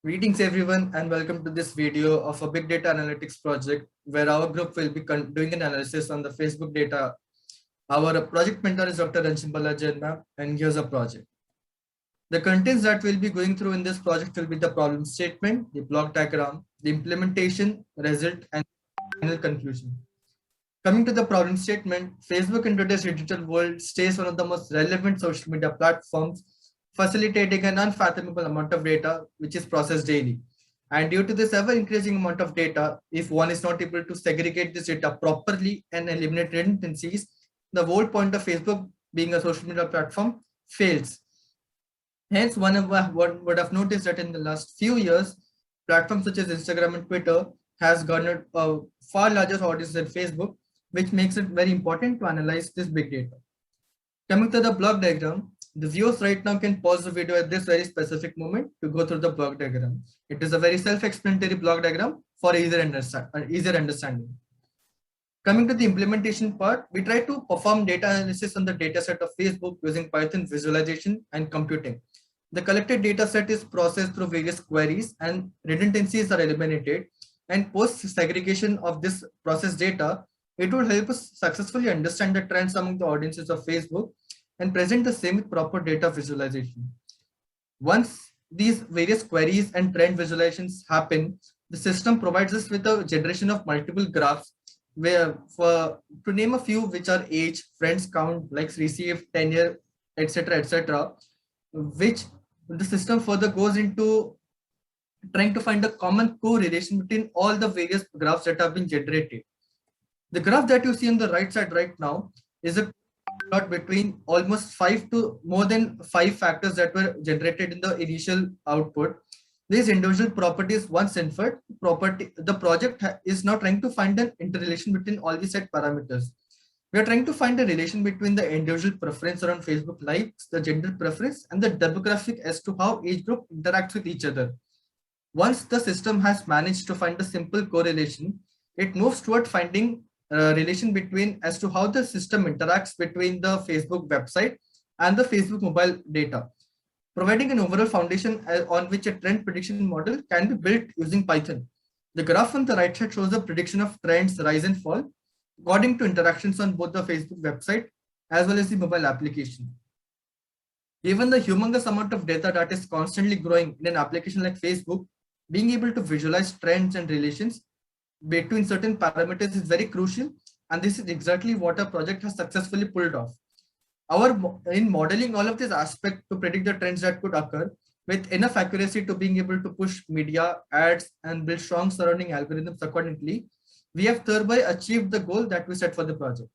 Greetings everyone and welcome to this video of a big data analytics project where our group will be doing an analysis on the Facebook data. Our project mentor is Dr. Anshimbala Janma and here's a project. The contents that we'll be going through in this project will be the problem statement, the block diagram, the implementation, result and final conclusion. Coming to the problem statement, Facebook in today's digital world stays one of the most relevant social media platforms, facilitating an unfathomable amount of data which is processed daily. And due to this ever increasing amount of data, if one is not able to segregate this data properly and eliminate redundancies, the whole point of Facebook being a social media platform fails. Hence, one would have noticed that in the last few years, platforms such as Instagram and Twitter has garnered a far larger audience than Facebook, which makes it very important to analyze this big data. Coming to the block diagram, the viewers right now can pause the video at this very specific moment to go through the block diagram. It is a very self-explanatory block diagram for easier understanding. Coming to the implementation part, we try to perform data analysis on the dataset of Facebook using Python visualization and computing. The collected dataset is processed through various queries and redundancies are eliminated, and post segregation of this processed data, it would help us successfully understand the trends among the audiences of Facebook and present the same with proper data visualization. Once these various queries and trend visualizations happen, the system provides us with a generation of multiple graphs where, to name a few, which are age, friends count, likes received, tenure, etc., which the system further goes into trying to find a common correlation between all the various graphs that have been generated. The graph that you see on the right side right now is a plot between almost 5 to more than 5 factors that were generated in the initial output. These individual properties once inferred, the project is now trying to find an interrelation between all the set parameters. We are trying to find a relation between the individual preference around Facebook likes, the gender preference, and the demographic as to how each group interacts with each other. Once the system has managed to find a simple correlation, it moves toward finding a relation between as to how the system interacts between the Facebook website and the Facebook mobile data, providing an overall foundation on which a trend prediction model can be built using Python. The graph on the right side shows a prediction of trends rise and fall according to interactions on both the Facebook website as well as the mobile application. Given the humongous amount of data that is constantly growing in an application like Facebook, being able to visualize trends and relations between certain parameters is very crucial, and this is exactly what our project has successfully pulled off. In modeling all of this aspect to predict the trends that could occur with enough accuracy to being able to push media, ads, and build strong surrounding algorithms accordingly, we have thereby achieved the goal that we set for the project.